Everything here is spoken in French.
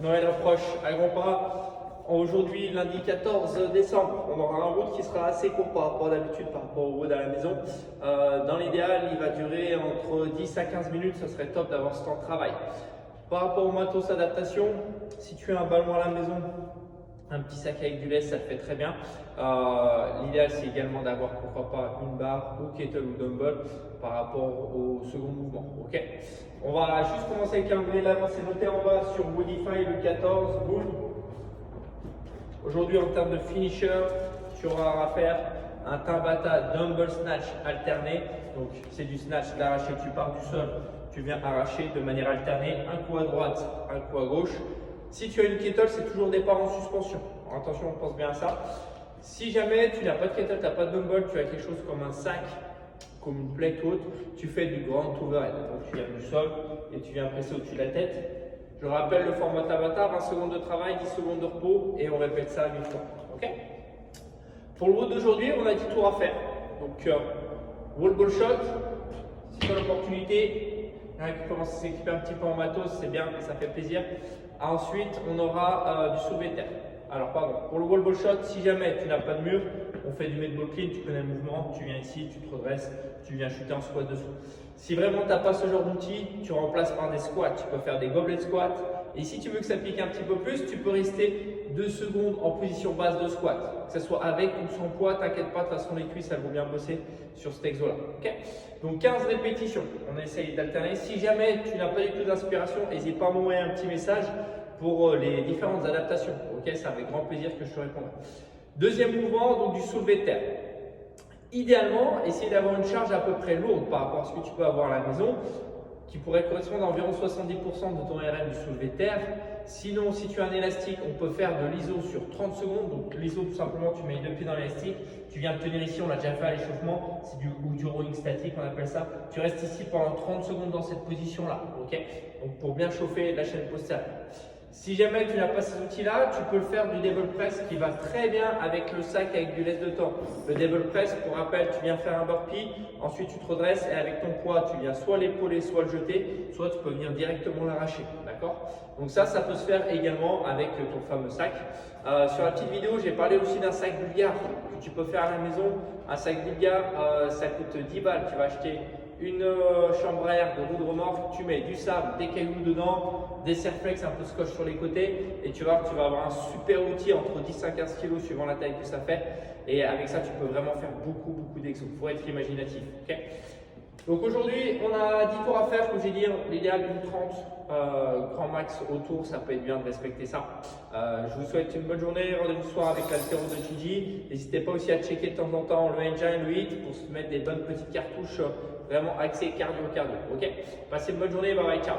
Noël approche à grands pas. Aujourd'hui, lundi 14 décembre, on aura un route qui sera assez court par rapport à d'habitude, par rapport au route à la maison. Dans l'idéal, il va durer entre 10 à 15 minutes, ça serait top d'avoir ce temps de travail. Par rapport au matos adaptation, si tu as un ballon à la maison, un petit sac avec du lait, ça te fait très bien. L'idéal, c'est également d'avoir, pourquoi pas, une barre ou kettle ou dumbbell par rapport au second mouvement. Ok, on va juste commencer avec un vrai l'avant, c'est noté en bas sur Bodify le 14, boule. Aujourd'hui, en termes de finisher, tu auras à faire un Tabata dumbbell snatch alterné. Donc, c'est du snatch d'arraché, tu pars du sol, tu viens arracher de manière alternée, un coup à droite, un coup à gauche. Si tu as une kettle, c'est toujours départ en suspension. Alors, attention, on pense bien à ça. Si jamais tu n'as pas de kettle, tu n'as pas de dumbbell, tu as quelque chose comme un sac, comme une plate haute, tu fais du grand overhead. Donc, tu viens du sol et tu viens presser au-dessus de la tête. Je rappelle le format Tabata, 20 secondes de travail, 10 secondes de repos et on répète ça 8 fois. Okay, pour le route d'aujourd'hui, on a 10 tours à faire. Donc, wall ball shot, si tu as l'opportunité, il y en a qui commencent à s'équiper un petit peu en matos, c'est bien, ça fait plaisir. Ensuite, on aura du soulevé de terre. Alors, pardon, pour le wall ball shot, si jamais tu n'as pas de mur, on fait du med ball clean, tu connais le mouvement, tu viens ici, tu te redresses, tu viens chuter en squat dessous. Si vraiment tu n'as pas ce genre d'outil, tu remplaces par des squats, tu peux faire des goblet squats. Et si tu veux que ça pique un petit peu plus, tu peux rester 2 secondes en position basse de squat. Que ce soit avec ou sans poids, t'inquiète pas, de toute façon les cuisses elles vont bien bosser sur cet exo là. Okay, donc 15 répétitions, on essaye d'alterner. Si jamais tu n'as pas du tout d'inspiration, n'hésite pas à m'envoyer un petit message pour les différentes adaptations. Ok, c'est avec grand plaisir que je te répondrai. Deuxième mouvement, donc du soulevé de terre. Idéalement, essayer d'avoir une charge à peu près lourde par rapport à ce que tu peux avoir à la maison, qui pourrait correspondre à environ 70% de ton RM du soulevé de terre. Sinon, si tu as un élastique, on peut faire de l'iso sur 30 secondes. Donc l'iso, tout simplement, tu mets les 2 pieds dans l'élastique, tu viens te tenir ici, on l'a déjà fait à l'échauffement, c'est du rowing statique, on appelle ça. Tu restes ici pendant 30 secondes dans cette position-là, ok? Donc pour bien chauffer la chaîne postérieure. Si jamais tu n'as pas ces outils-là, tu peux le faire du devil press qui va très bien avec le sac avec du laisse de temps. Le devil press, pour rappel, tu viens faire un burpee, ensuite tu te redresses et avec ton poids, tu viens soit l'épauler, soit le jeter, soit tu peux venir directement l'arracher. D'accord? Donc ça peut se faire également avec ton fameux sac. Sur la petite vidéo, j'ai parlé aussi d'un sac bulgare que tu peux faire à la maison. Un sac bulgare, ça coûte 10 balles. Tu vas acheter une chambre à air de roue de remorque, tu mets du sable, des cailloux dedans, des serflex, un peu de scotch sur les côtés et tu vas voir que tu vas avoir un super outil entre 10 à 15 kg suivant la taille que ça fait et avec ça tu peux vraiment faire beaucoup d'exos. Il faut être imaginatif. Okay, donc aujourd'hui on a 10 tours à faire, comme j'ai dit, l'idéal d'une 30 grand max autour, ça peut être bien de respecter ça. Je vous souhaite une bonne journée, rendez-vous ce soir avec l'haltéro de Gigi. N'hésitez pas aussi à checker de temps en temps le engine, le hit pour se mettre des bonnes petites cartouches vraiment axées cardio. Ok, passez une bonne journée, bye bye, ciao.